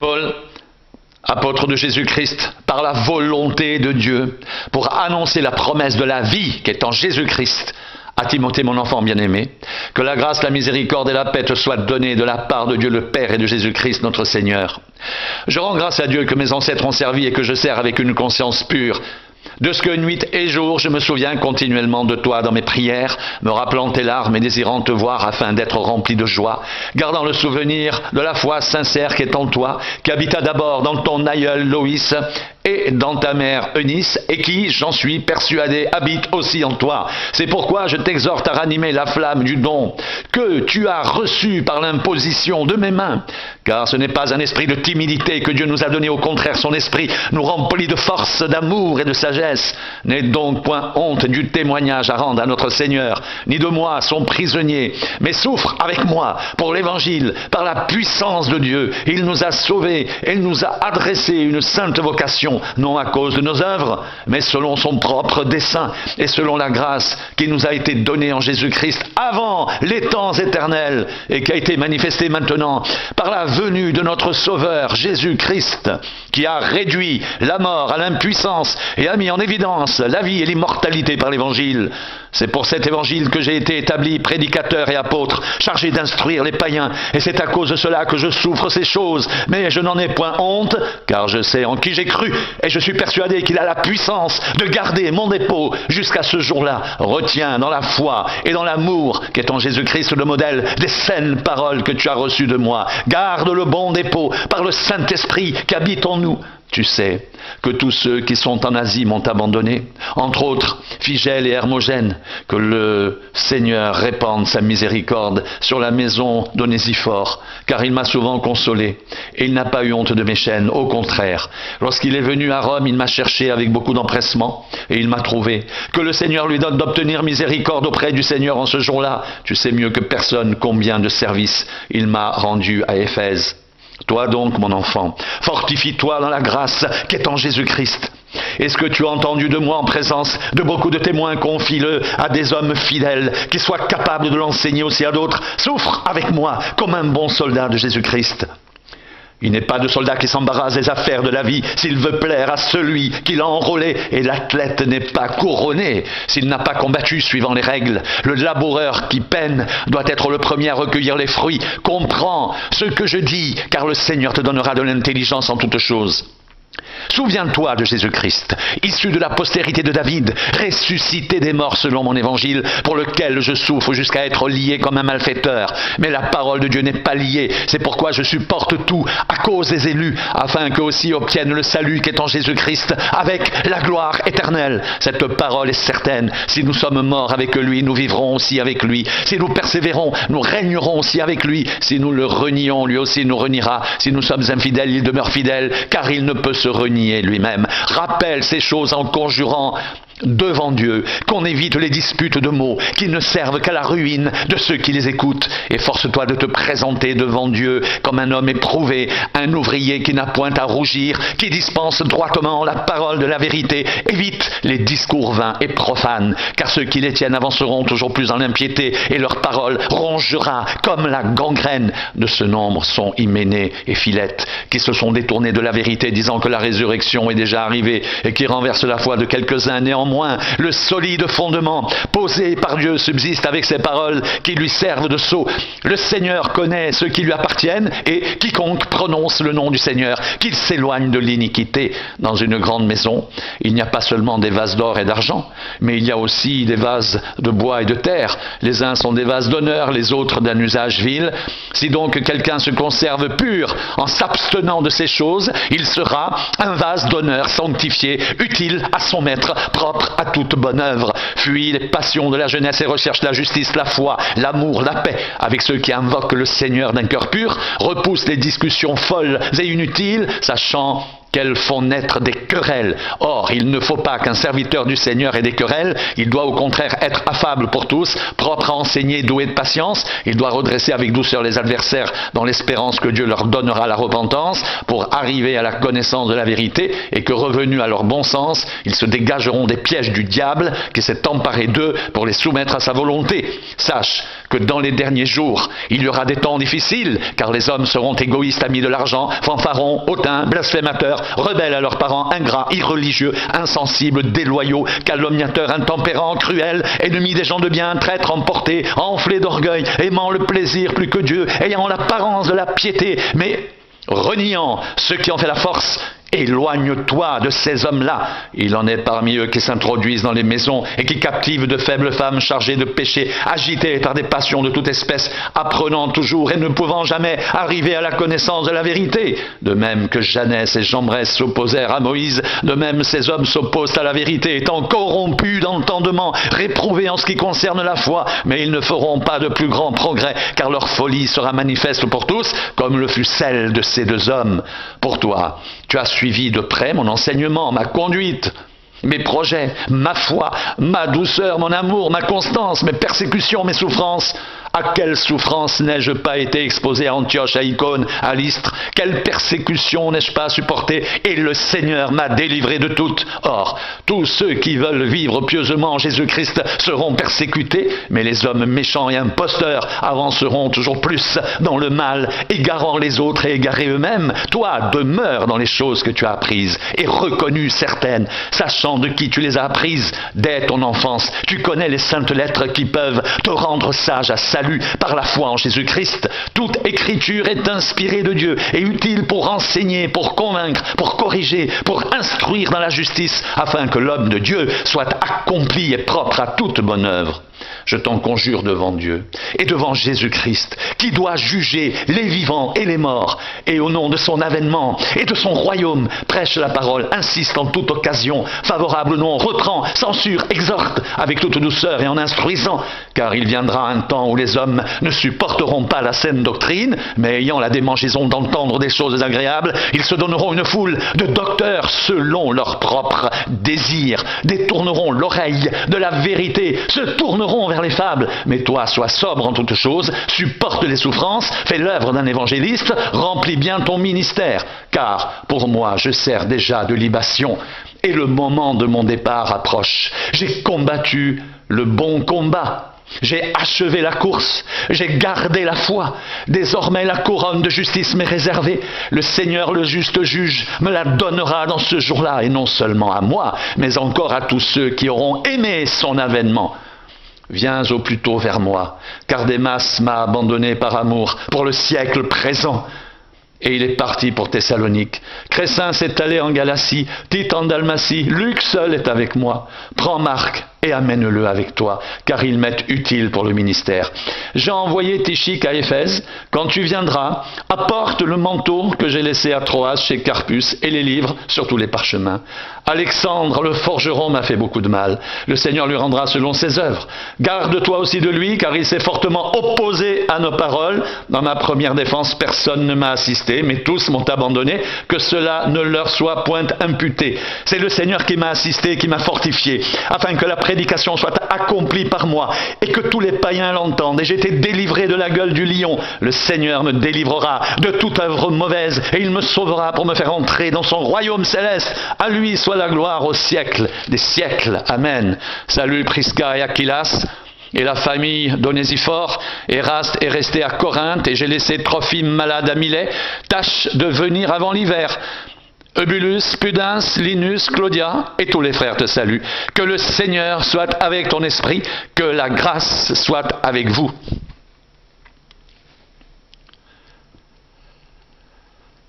Paul, apôtre de Jésus-Christ, par la volonté de Dieu, pour annoncer la promesse de la vie qui est en Jésus-Christ, à Timothée, mon enfant bien-aimé, que la grâce, la miséricorde et la paix te soient données de la part de Dieu le Père et de Jésus-Christ notre Seigneur. Je rends grâce à Dieu que mes ancêtres ont servi et que je sers avec une conscience pure. De ce que nuit et jour, je me souviens continuellement de toi dans mes prières, me rappelant tes larmes et désirant te voir afin d'être rempli de joie, gardant le souvenir de la foi sincère qui est en toi, qui habita d'abord dans ton aïeul Loïs et dans ta mère Eunice, et qui, j'en suis persuadé, habite aussi en toi. C'est pourquoi je t'exhorte à ranimer la flamme du don que tu as reçu par l'imposition de mes mains, car ce n'est pas un esprit de timidité que Dieu nous a donné, au contraire, son esprit nous remplit de force, d'amour et de sagesse. N'aie donc point honte du témoignage à rendre à notre Seigneur, ni de moi, son prisonnier, mais souffre avec moi pour l'Évangile, par la puissance de Dieu. Il nous a sauvés et il nous a adressé une sainte vocation, non à cause de nos œuvres, mais selon son propre dessein et selon la grâce qui nous a été donnée en Jésus-Christ avant les temps éternels et qui a été manifestée maintenant par la venue de notre Sauveur Jésus-Christ, qui a réduit la mort à l'impuissance et a mis en évidence la vie et l'immortalité par l'Évangile. C'est pour cet Évangile que j'ai été établi prédicateur et apôtre, chargé d'instruire les païens, et c'est à cause de cela que je souffre ces choses, mais je n'en ai point honte, car je sais en qui j'ai cru, et je suis persuadé qu'il a la puissance de garder mon dépôt jusqu'à ce jour-là. Retiens dans la foi et dans l'amour qu'est en Jésus-Christ le modèle des saines paroles que tu as reçues de moi. Garde le bon dépôt par le Saint-Esprit qui habite en nous. Tu sais que tous ceux qui sont en Asie m'ont abandonné, entre autres Phygèle et Hermogène. Que le Seigneur répande sa miséricorde sur la maison d'Onésiphore, car il m'a souvent consolé, et il n'a pas eu honte de mes chaînes. Au contraire, lorsqu'il est venu à Rome, il m'a cherché avec beaucoup d'empressement, et il m'a trouvé. Que le Seigneur lui donne d'obtenir miséricorde auprès du Seigneur en ce jour-là. Tu sais mieux que personne combien de services il m'a rendu à Éphèse. Toi donc, mon enfant, fortifie-toi dans la grâce qui est en Jésus-Christ. Et ce que tu as entendu de moi en présence de beaucoup de témoins, confie-le à des hommes fidèles qui soient capables de l'enseigner aussi à d'autres. Souffre avec moi comme un bon soldat de Jésus-Christ. Il n'est pas de soldat qui s'embarrasse des affaires de la vie s'il veut plaire à celui qui l'a enrôlé, et l'athlète n'est pas couronné s'il n'a pas combattu suivant les règles. Le laboureur qui peine doit être le premier à recueillir les fruits. Comprends ce que je dis, car le Seigneur te donnera de l'intelligence en toutes choses. Souviens-toi de Jésus-Christ, issu de la postérité de David, ressuscité des morts selon mon évangile, pour lequel je souffre jusqu'à être lié comme un malfaiteur. Mais la parole de Dieu n'est pas liée, c'est pourquoi je supporte tout à cause des élus, afin qu'eux aussi obtiennent le salut qui est en Jésus-Christ, avec la gloire éternelle. Cette parole est certaine, si nous sommes morts avec lui, nous vivrons aussi avec lui. Si nous persévérons, nous régnerons aussi avec lui. Si nous le renions, lui aussi nous reniera. Si nous sommes infidèles, il demeure fidèle, car il ne peut se renier lui-même. Rappelle ces choses en conjurant devant Dieu, qu'on évite les disputes de mots qui ne servent qu'à la ruine de ceux qui les écoutent. Et force-toi de te présenter devant Dieu comme un homme éprouvé, un ouvrier qui n'a point à rougir, qui dispense droitement la parole de la vérité. Évite les discours vains et profanes, car ceux qui les tiennent avanceront toujours plus dans l'impiété, et leur parole rongera comme la gangrène. De ce nombre sont Hyménée et Philette, qui se sont détournés de la vérité, disant que la résurrection est déjà arrivée, et qui renversent la foi de quelques-uns. Néanmoins, le solide fondement posé par Dieu subsiste avec ces paroles qui lui servent de sceau. Le Seigneur connaît ceux qui lui appartiennent, et quiconque prononce le nom du Seigneur, qu'il s'éloigne de l'iniquité. Dans une grande maison, il n'y a pas seulement des vases d'or et d'argent, mais il y a aussi des vases de bois et de terre. Les uns sont des vases d'honneur, les autres d'un usage vil. Si donc quelqu'un se conserve pur en s'abstenant de ces choses, il sera un vase d'honneur sanctifié, utile à son maître, propre à toute bonne œuvre. Fuis les passions de la jeunesse et recherche la justice, la foi, l'amour, la paix avec ceux qui invoquent le Seigneur d'un cœur pur. Repousse les discussions folles et inutiles, sachant qu'elles font naître des querelles. Or, il ne faut pas qu'un serviteur du Seigneur ait des querelles. Il doit au contraire être affable pour tous, propre à enseigner, doué de patience. Il doit redresser avec douceur les adversaires dans l'espérance que Dieu leur donnera la repentance pour arriver à la connaissance de la vérité, et que revenus à leur bon sens, ils se dégageront des pièges du diable qui s'est emparé d'eux pour les soumettre à sa volonté. Sache que dans les derniers jours, il y aura des temps difficiles, car les hommes seront égoïstes, amis de l'argent, fanfarons, hautains, blasphémateurs, rebelles à leurs parents, ingrats, irreligieux, insensibles, déloyaux, calomniateurs, intempérants, cruels, ennemis des gens de bien, traîtres, emportés, enflés d'orgueil, aimant le plaisir plus que Dieu, ayant l'apparence de la piété, mais reniant ceux qui ont fait la force. Éloigne-toi de ces hommes-là. Il en est parmi eux qui s'introduisent dans les maisons et qui captivent de faibles femmes chargées de péché, agitées par des passions de toute espèce, apprenant toujours et ne pouvant jamais arriver à la connaissance de la vérité. De même que Janès et Jambres s'opposèrent à Moïse, de même ces hommes s'opposent à la vérité, étant corrompus d'entendement, réprouvés en ce qui concerne la foi, mais ils ne feront pas de plus grands progrès, car leur folie sera manifeste pour tous, comme le fut celle de ces deux hommes. Pour toi, tu as suivi de près mon enseignement, ma conduite, mes projets, ma foi, ma douceur, mon amour, ma constance, mes persécutions, mes souffrances. À quelle souffrance n'ai-je pas été exposé à Antioche, à Icône, à Lystre? Quelle persécution n'ai-je pas supporté? Et le Seigneur m'a délivré de toutes. Or, tous ceux qui veulent vivre pieusement en Jésus-Christ seront persécutés, mais les hommes méchants et imposteurs avanceront toujours plus dans le mal, égarant les autres et égarés eux-mêmes. Toi, demeure dans les choses que tu as apprises et reconnues certaines, sachant de qui tu les as apprises dès ton enfance. Tu connais les saintes lettres qui peuvent te rendre sage à salut par la foi en Jésus-Christ. Toute écriture est inspirée de Dieu et utile pour enseigner, pour convaincre, pour corriger, pour instruire dans la justice, afin que l'homme de Dieu soit accompli et propre à toute bonne œuvre. Je t'en conjure devant Dieu et devant Jésus-Christ, qui doit juger les vivants et les morts, et au nom de son avènement et de son royaume, prêche la parole, insiste en toute occasion, favorable ou non, reprend, censure, exhorte, avec toute douceur et en instruisant, car il viendra un temps où les hommes ne supporteront pas la saine doctrine, mais ayant la démangeaison d'entendre des choses agréables, ils se donneront une foule de docteurs selon leurs propres désirs, détourneront l'oreille de la vérité, se tourneront vers les fables. Mais toi, sois sobre en toutes choses, supporte les souffrances, fais l'œuvre d'un évangéliste, remplis bien ton ministère, car pour moi, je sers déjà de libation, et le moment de mon départ approche. J'ai combattu le bon combat. J'ai achevé la course, j'ai gardé la foi. Désormais la couronne de justice m'est réservée. Le Seigneur, le juste juge, me la donnera dans ce jour-là, et non seulement à moi, mais encore à tous ceux qui auront aimé son avènement. Viens au plus tôt vers moi, car Démas m'a abandonné par amour pour le siècle présent. Et il est parti pour Thessalonique. Crescens s'est allé en Galatie, Tite en Dalmatie, Luc seul est avec moi. Prends Marc et amène-le avec toi, car il m'est utile pour le ministère. J'ai envoyé Tychique à Éphèse. Quand tu viendras, apporte le manteau que j'ai laissé à Troas chez Carpus et les livres, surtout les parchemins. Alexandre, le forgeron, m'a fait beaucoup de mal. Le Seigneur lui rendra selon ses œuvres. Garde-toi aussi de lui, car il s'est fortement opposé à nos paroles. Dans ma première défense, personne ne m'a assisté, mais tous m'ont abandonné, que cela ne leur soit point imputé. C'est le Seigneur qui m'a assisté, qui m'a fortifié, afin que la prédication soit accomplie par moi, et que tous les païens l'entendent, et j'ai été délivré de la gueule du lion. Le Seigneur me délivrera de toute œuvre mauvaise, et il me sauvera pour me faire entrer dans son royaume céleste. À lui soit la gloire au siècle des siècles. Amen. Salut Prisca et Aquilas et la famille d'Onésiphore. Éraste est resté à Corinthe, et j'ai laissé Trophime malade à Milet. Tâche de venir avant l'hiver. Eubulus, Pudens, Linus, Claudia et tous les frères te saluent. Que le Seigneur soit avec ton esprit, que la grâce soit avec vous.